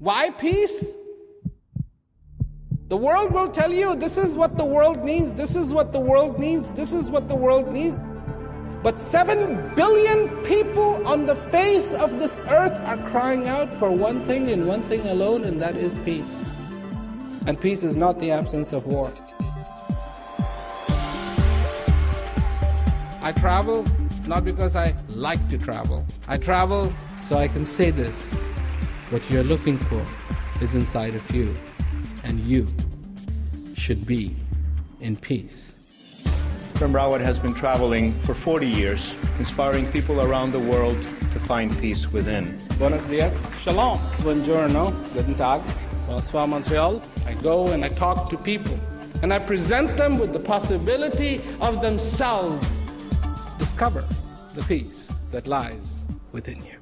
Why peace? The world will tell you this is what the world needs, this is what the world needs, this is what the world needs. But 7 billion people on the face of this earth are crying out for one thing and one thing alone, and that is peace. And peace is not the absence of war. I travel not because I like to travel. I travel so I can say this. What you're looking for is inside of you, and you should be in peace. Prem Rawat has been traveling for 40 years, inspiring people around the world to find peace within. Buenos dias, shalom, buongiorno, guten tag, bonsoir Montreal. I go and I talk to people, and I present them with the possibility of themselves discover the peace that lies within you.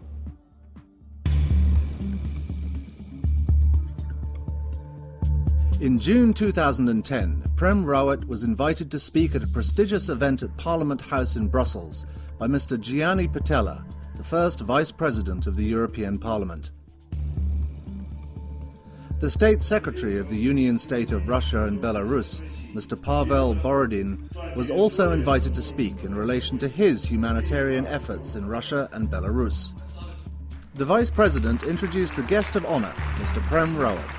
In June 2010, Prem Rawat was invited to speak at a prestigious event at Parliament House in Brussels by Mr. Gianni Pittella, the first Vice President of the European Parliament. The State Secretary of the Union State of Russia and Belarus, Mr. Pavel Borodin, was also invited to speak in relation to his humanitarian efforts in Russia and Belarus. The Vice President introduced the guest of honour, Mr. Prem Rawat.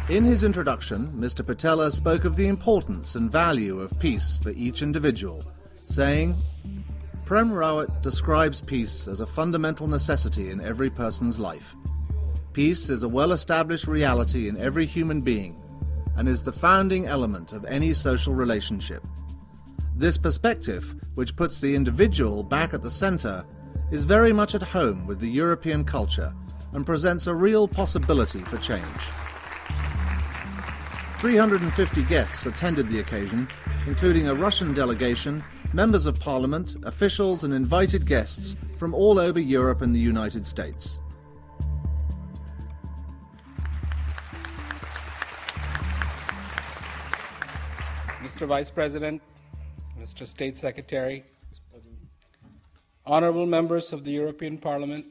In his introduction, Mr. Pittella spoke of the importance and value of peace for each individual, saying, "Prem Rawat describes peace as a fundamental necessity in every person's life. Peace is a well-established reality in every human being and is the founding element of any social relationship. This perspective, which puts the individual back at the centre, is very much at home with the European culture and presents a real possibility for change." 350 guests attended the occasion, including a Russian delegation, members of parliament, officials and invited guests from all over Europe and the United States. Mr. Vice President, Mr. State Secretary, honorable members of the European Parliament,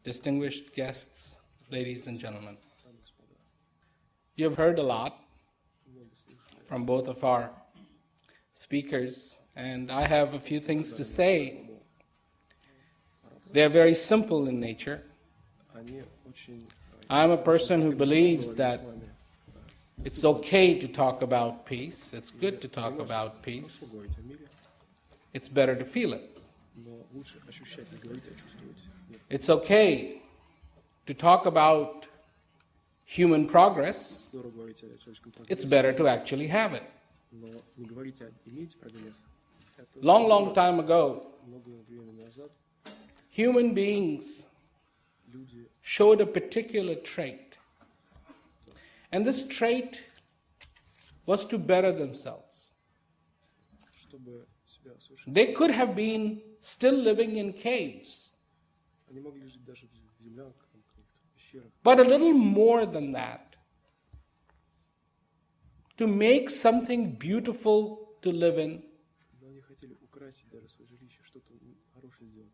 distinguished guests, ladies and gentlemen. You have heard a lot from both of our speakers, and I have a few things to say. They are very simple in nature. I'm a person who believes that it's okay to talk about peace. It's good to talk about peace. It's better to feel it. It's okay to talk about human progress. It's better to actually have it. Long time ago, human beings showed a particular trait. And this trait was to better themselves. They could have been still living in caves. But a little more than that, to make something beautiful to live in.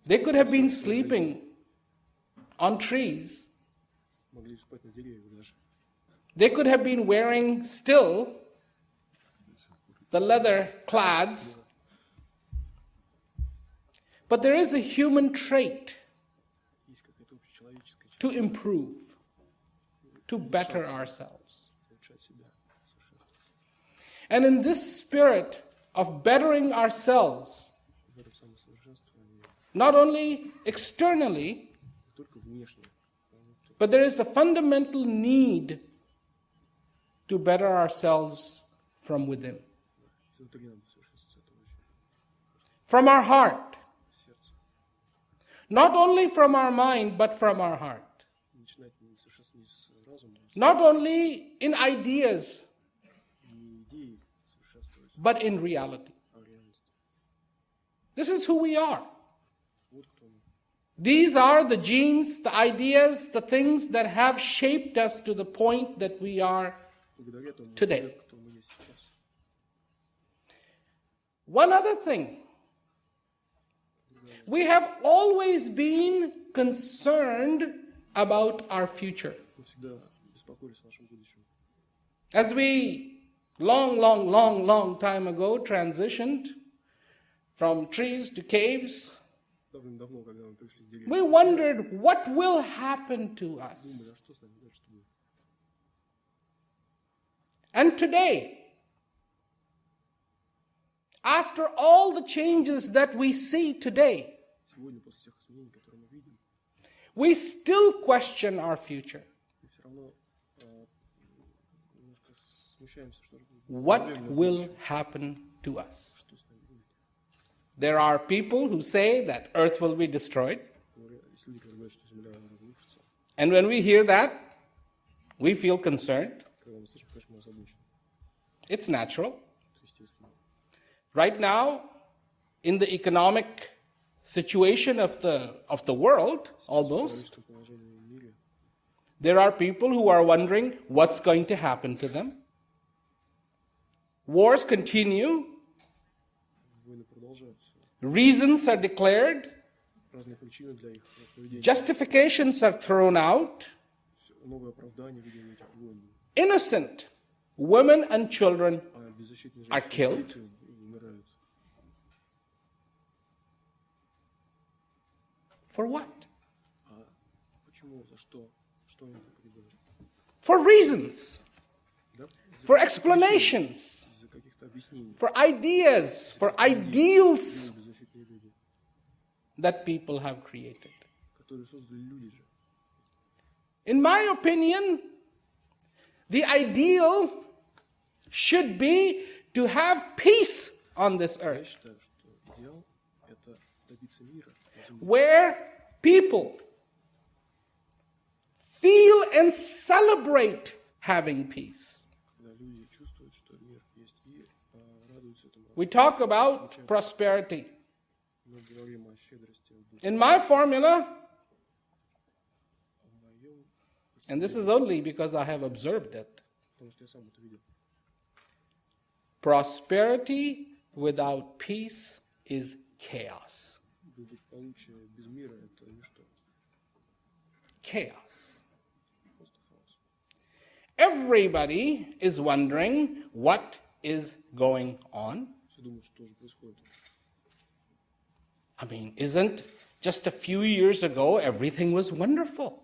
They could have been sleeping on trees. They could have been wearing still the leather clads. But there is a human trait to improve, to better ourselves. And in this spirit of bettering ourselves, not only externally, but there is a fundamental need to better ourselves from within. From our heart. Not only from our mind, but from our heart. Not only in ideas, but in reality. This is who we are. These are the genes, the ideas, the things that have shaped us to the point that we are today. One other thing. We have always been concerned about our future. Мы всегда беспокоились о нашем будущем. As we long time ago transitioned from trees to caves, Давным-давно, когда мы пришли с деревьев, we wondered what will happen to думали, us. а что с нами дальше будет? And today, after all the changes that we see today, Сегодня, после всех изменений, которые мы видим, we still question our future. мы все равно немножко смущаемся, что же будет. What Уверены в will будущем, happen to us? что с нами будет. There are people who say that Earth will be destroyed. Есть люди, которые говорят, что Земля разрушится. And when we hear that, we feel concerned. Когда мы слышим, конечно, мы озабочены. It's natural. Это естественно. Right now, in the economic situation of the world, almost, В экономическом положении в мире there are people who are wondering what's going to happen to them. Wars continue. войны продолжаются. Reasons are declared. Разные причины для их поведения. Justifications are thrown out. Новые оправдания ведения этих войн. Innocent women and children А беззащитные are женщины и killed. дети умирают. For what? А почему? За что? Что они погибали? For reasons, Да? for explanations, Из-за каких-то объяснений. for ideas, for ideals Беззащитные люди, that people have created. которые создали люди же. In my opinion, the ideal should be to have peace on this Я earth, считаю, что идеал – это добиться мира на земле, where people feel and celebrate having peace. когда люди чувствуют, что мир есть и радуются этому. We talk about prosperity. Мы говорим о щедрости, о In my formula, моем, and this is only because I have observed it, потому что я сам это видел. prosperity without peace is chaos. Благополучие без мира – это ничто, Chaos. просто хаос. Everybody is wondering what is going on. Все думают, что же происходит. I mean, isn't just a few years ago everything was wonderful?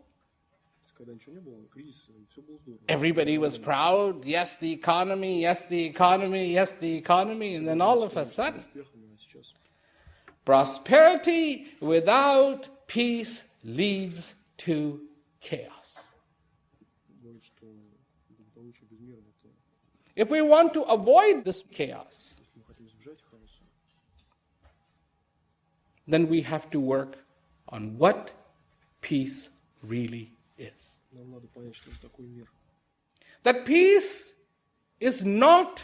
Когда ничего не было, кризис, все было здорово. Everybody was proud. Yes, the economy, yes, the economy, yes, the economy. And then all of a sudden, Успехами, а сейчас prosperity without peace leads to chaos. говорят, что благополучие без мира – это If we want to avoid this chaos, если мы хотим избежать хаоса, then we have to work on what peace really is. нам надо понять, что же такое мир. That peace is not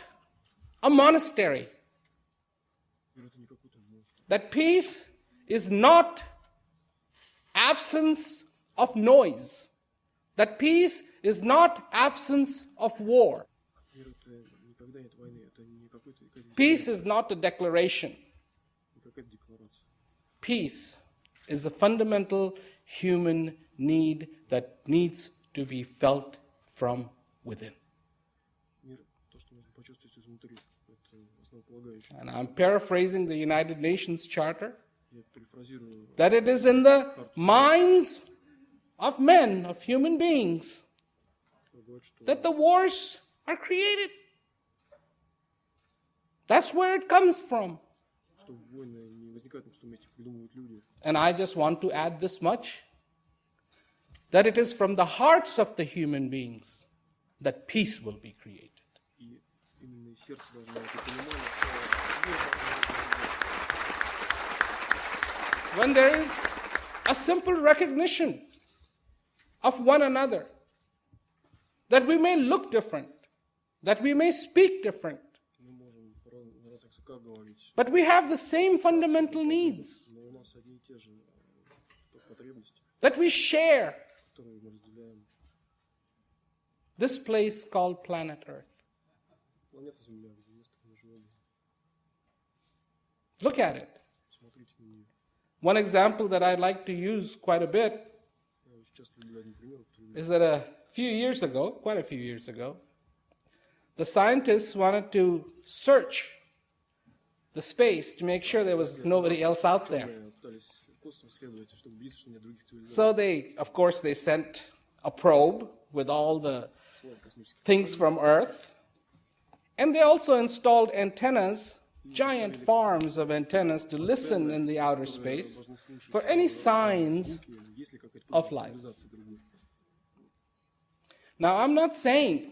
a monastery. Мир – это не какой-то монстр. That peace is not absence of noise. That peace is not absence of war. Мир – это никогда нет войны, это не какой-то Peace is not a declaration. не какая-то декларация. Peace is a fundamental human need that needs to be felt from within. Мир – то, что можно почувствовать изнутри, это основополагающее. And I'm paraphrasing the United Nations Charter, Я перефразирую, that it is in the minds of men, of human beings, говорит, что that the wars are created. That's where it comes from. войны не возникают на пустом месте, придумывают люди. And I just want to add this much, that it is from the hearts of the human beings that peace will be created. И именно из сердца должно это понимание, что мир When there is a simple recognition of one another, that we may look different, that we may speak different, мы можем на разных языках говорить, but we have the same fundamental needs но у нас одни и те же потребности, that we share которые мы разделяем. this place called planet Earth. Планета Земля, место, где мы живем. Look at it. Смотрите на нее. One example that I like to use quite a bit Я очень часто is that a few years ago, quite a few years ago, the scientists wanted to search the space to make sure there was nobody else out there. So of course, they sent a probe with all the things from Earth, and they also installed antennas, giant farms of antennas to listen in the outer space for any signs of life. Now, I'm not saying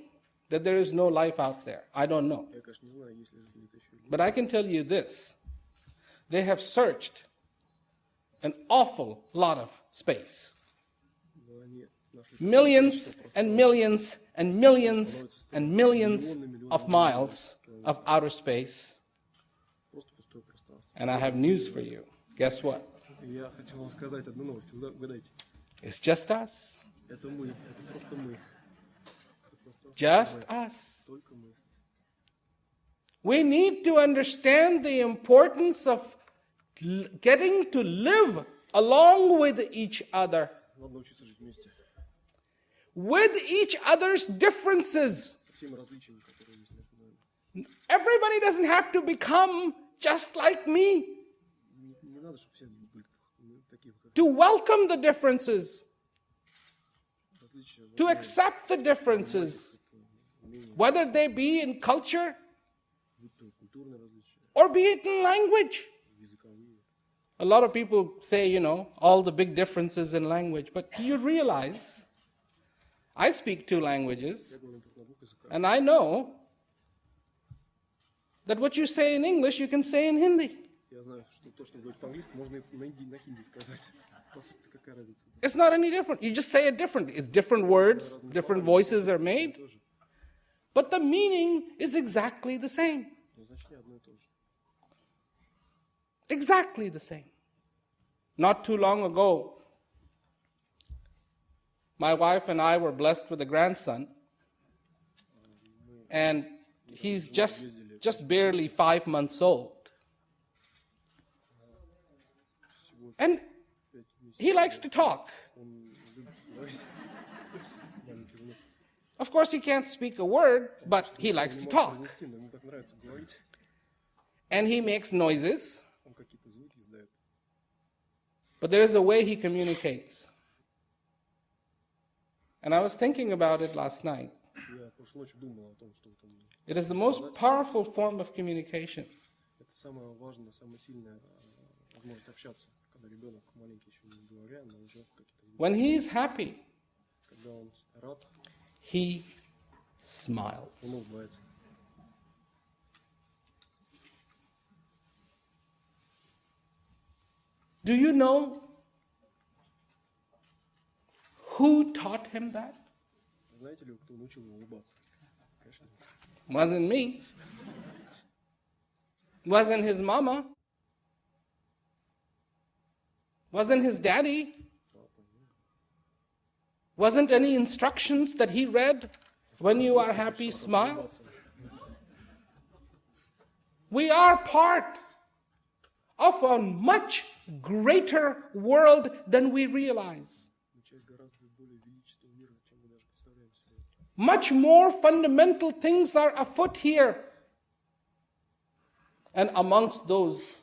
that there is no life out there. I don't know. But I can tell you this. They have searched an awful lot of space. Millions and millions and millions and millions of miles of outer space. And I have news for you. Guess what? It's just us. Just us. We need to understand the importance of getting to live along with each other. With each other's differences. Everybody doesn't have to become just like me. To welcome the differences. To accept the differences. Whether they be in culture or be it in language. A lot of people say, all the big differences in language. But do you realize, I speak 2 languages, and I know that what you say in English, you can say in Hindi. It's not any different. You just say it differently. It's different words, different voices are made. But the meaning is exactly the same. Exactly the same. Not too long ago, my wife and I were blessed with a grandson. And he's just barely 5 months old. And he likes to talk. Of course, he can't speak a word, but he likes to talk. And he makes noises. But there is a way he communicates. And I was thinking about it last night. It is the most powerful form of communication. When he is happy, he smiles. Do you know who taught him that? Wasn't me. Wasn't his mama. Wasn't his daddy. Wasn't any instructions that he read. When you are happy, smile. We are part of a much greater world than we realize. Much more fundamental things are afoot here. And amongst those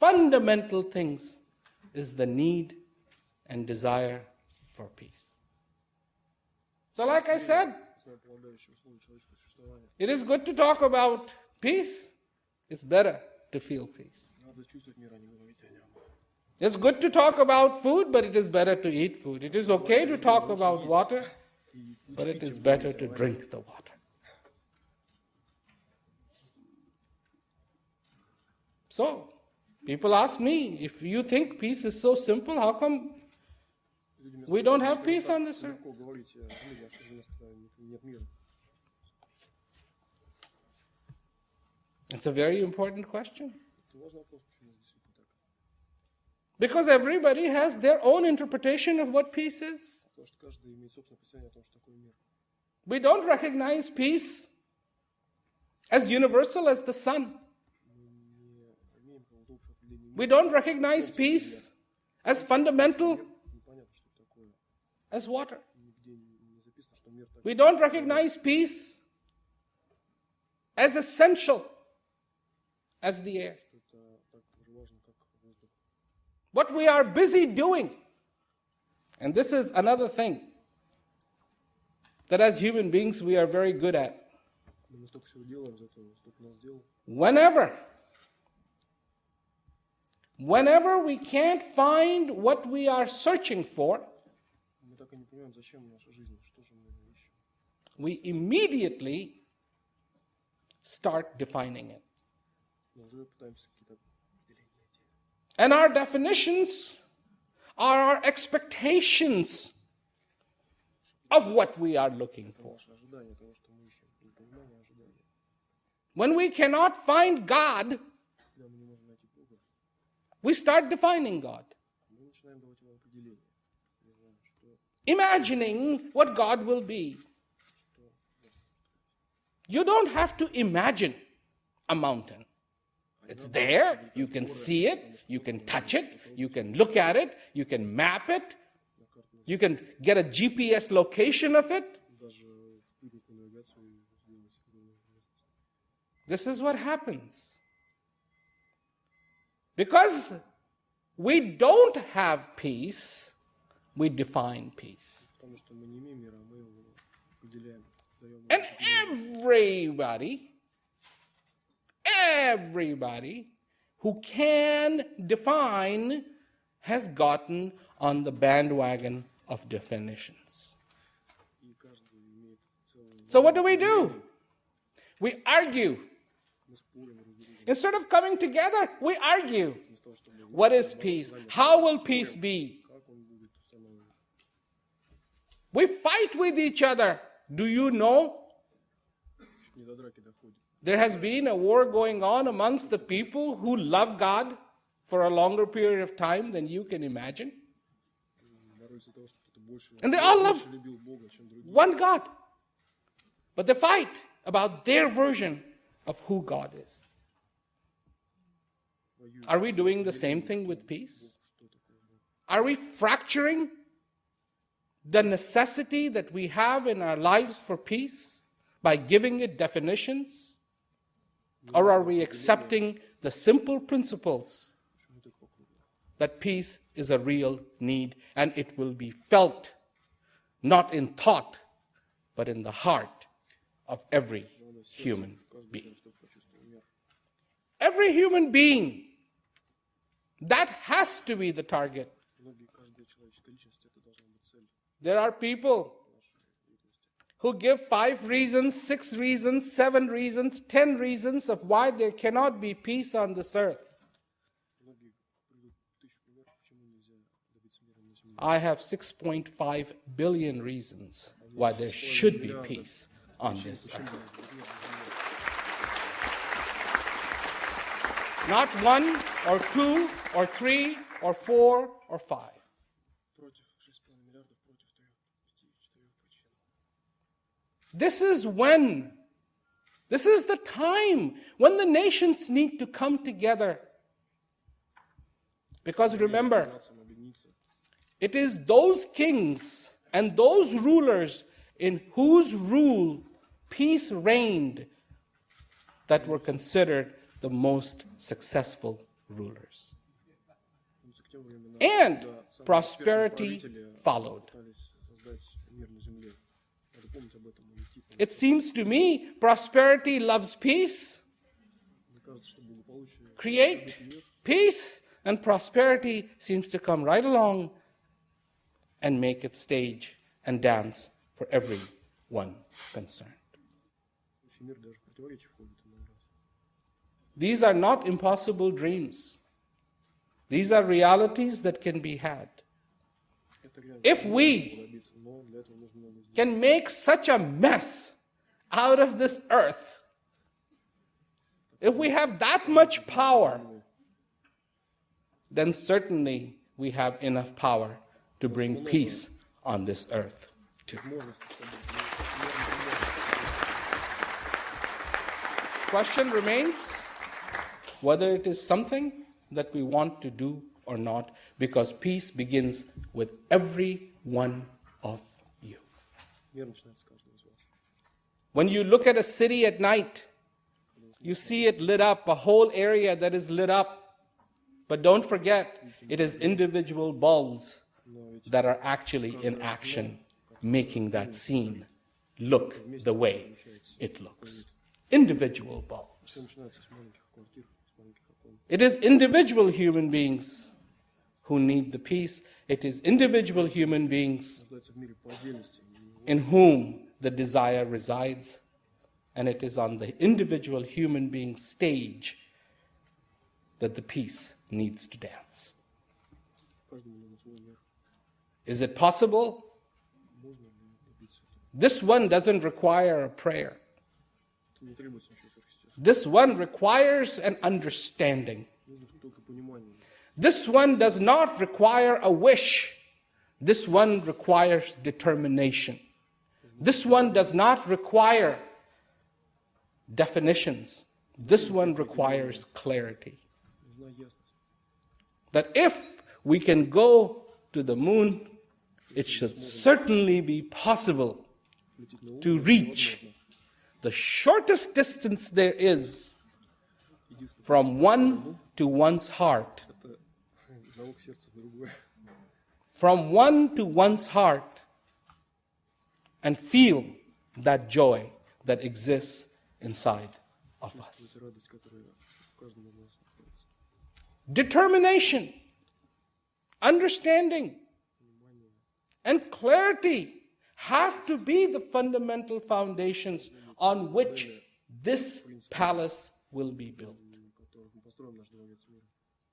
fundamental things is the need and desire for peace. So like I said, it is good to talk about peace. It's better to feel peace. It's good to talk about food, but it is better to eat food. It is okay to talk about water, but it is better to drink the water. So, people ask me, if you think peace is so simple, how come we don't have peace on this earth? It's a very important question. Because everybody has their own interpretation of what peace is. We don't recognize peace as universal as the sun. We don't recognize peace as fundamental as water. Нигде не записано, что мир так We don't recognize peace as essential as the air. это так же важно, как воздух. What we are busy doing, and this is another thing that as human beings we are very good at. Мы столько всего делаем, зато столько нас дел. Whenever we can't find what we are searching for, Мы так и не понимаем, зачем наша жизнь, что же мы ищем. we immediately start defining it. Мы уже пытаемся какие-то определения найти. And our definitions are our expectations of what we are looking Это for. наше ожидание того, что мы ищем. И понимание ожидания. When we cannot find God, Когда мы не можем найти Бога, we start defining God, мы начинаем давать ему определение. Не знаем, что imagining what God will be. You don't have to imagine a mountain. It's there, you can see it, you can touch it, you can look at it, you can map it, you can get a GPS location of it. даже спутниковую навигацию сделать местность. This is what happens. Because we don't have peace, we define peace. Потому что мы не имеем мира, мы его определяем. Даем ему And определение. everybody who can define has gotten on the bandwagon of definitions. И каждый имеет целую... So what do? We argue. Мы спорим друг с другом. Instead of coming together, we argue. Вместо того, чтобы What is peace? How will peace be? как он будет установлен. We fight with each other. Do you know? Чуть не до драки доходит. There has been a war going on amongst the people who love God for a longer period of time than you can imagine. Боролись из-за того, что кто-то больше And they all love любил Бога, чем другие. one God. But they fight about their version of who God is. Are we doing the same thing with peace? Are we fracturing the necessity that we have in our lives for peace by giving it definitions? Or are we accepting the simple principles that peace is a real need and it will be felt not in thought but in the heart of every human being? Every human being, that has to be the target. Многие, каждая человеческая личность, это должна быть цель. There are people who give 5 reasons, 6 reasons, 7 reasons, 10 reasons of why there cannot be peace on this earth. Многие придут 1000 примеров, почему нельзя добиться мира на земле. I have 6.5 billion reasons why there should be peace on this earth. Not 1 or 2 or 3 or 4 or 5. Против 6,5 миллиардов, против 3, 5, 4 причин. This is the time when the nations need to come together. Because remember, Нациям объединиться. it is those kings and those rulers in whose rule peace reigned that were considered the most successful rulers. Помните, к тем временам, And когда самые prosperity успешные правители followed. пытались создать мир на земле. Надо помнить об этом и идти. It seems to me prosperity loves peace, Мне кажется, что благополучие create peace, and prosperity seems to come right along and make its stage and dance for everyone concerned. мир даже в противоречие входит иной раз. These are not impossible dreams. These are realities that can be had. Это реально If we добиться, но для этого нужно много сделать. can make such a mess out of this earth, if we have that much power, then certainly we have enough power to bring peace on this earth too. Возможности, чтобы Question remains whether it is something that we want to do or not, because peace begins with every one of you. Мир начинается с каждого из вас. When you look at a city at night, you see it lit up, a whole area that is lit up. But don't forget, it is individual bulbs that are actually in action, making that scene look the way it looks. Individual bulbs. Все начинается с маленьких квартир, с маленьких окон. It is individual human beings who need the peace. It is individual human beings Рождается в мире по отдельности. И in whom the desire resides. And it is on the individual human being stage that the peace needs to dance. каждому нужен свой мир. Is it possible? Можно ли добиться этого? This one doesn't require a prayer. Это не требуется ничего сверхъестественного. This one requires an understanding. Нужно только понимание. This one does not require a wish. This one requires determination. This one does not require definitions. This one requires clarity. Нужна ясность. That if we can go to the moon, it should certainly be possible to reach the shortest distance there is from one to one's heart. Это залог сердца в другое. From one to one's heart and feel that joy that exists inside of us. Это радость, которая в каждом из нас находится. Determination, understanding, and clarity have to be the fundamental foundations on which this palace will be built. Которым мы построим наш дворец мира.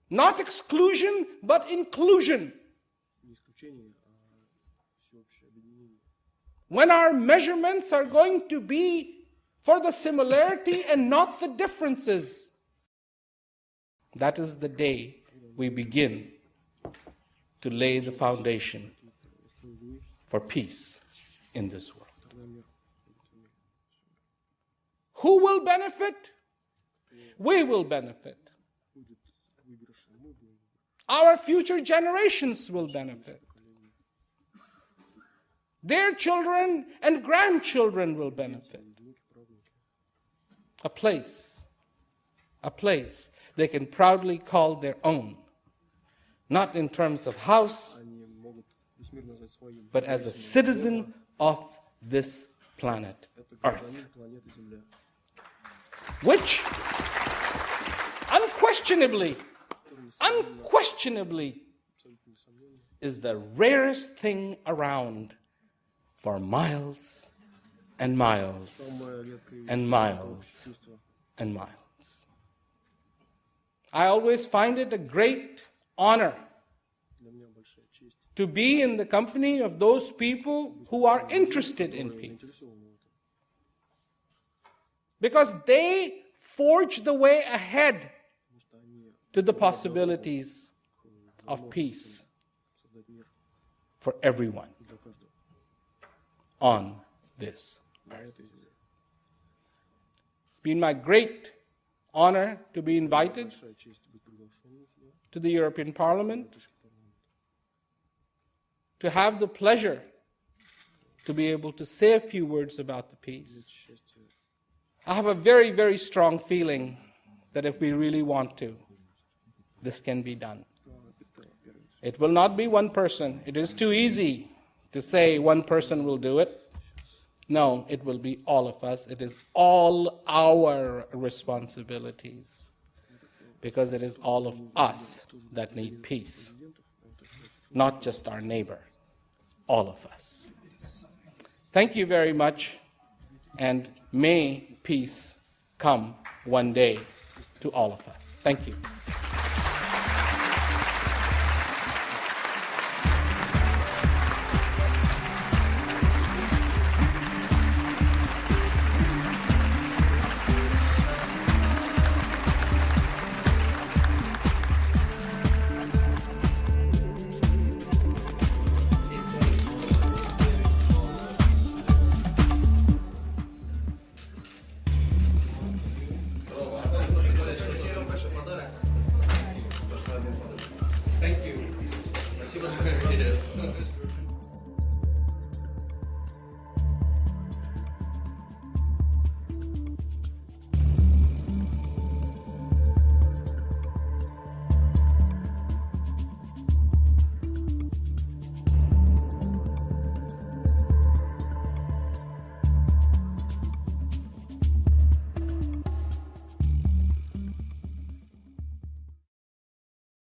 Not exclusion, but inclusion. Не исключение, а всеобщее объединение. When our measurements are going to be for the similarity and not the differences, that is the day we begin to lay the foundation for peace in this world. Who will benefit? We will benefit. Будет выигрыш, и мы будем. Our future generations will benefit. Their children and grandchildren will benefit. A place they can proudly call their own, not in terms of house, Они могут весь мир назвать своим. but as a citizen of this planet, Это Earth, гражданин планеты Земля. which unquestionably is the rarest thing around for miles and miles Самое редкое and miles чувство. and miles. I always find it a great honor Для меня большая честь. to be in the company of those people who are interested in peace, Заинтересованы в этом. because they forge the way ahead Потому что они to the possibilities of peace создать мир for everyone для каждого on this на earth. этой земле. It's been my great honor to be invited Большая честь быть приглашенным сюда. to the European Parliament, to have the pleasure to be able to say a few words about the peace. Счастье. I have a very, very strong feeling that if we really want to, this can be done. Это первое. It will not be one person. It is too easy to say one person will do it. No, it will be all of us. It is all our responsibilities, because it is all of us that need peace, not just our neighbor, all of us. Thank you very much, and may peace come one day to all of us. Thank you.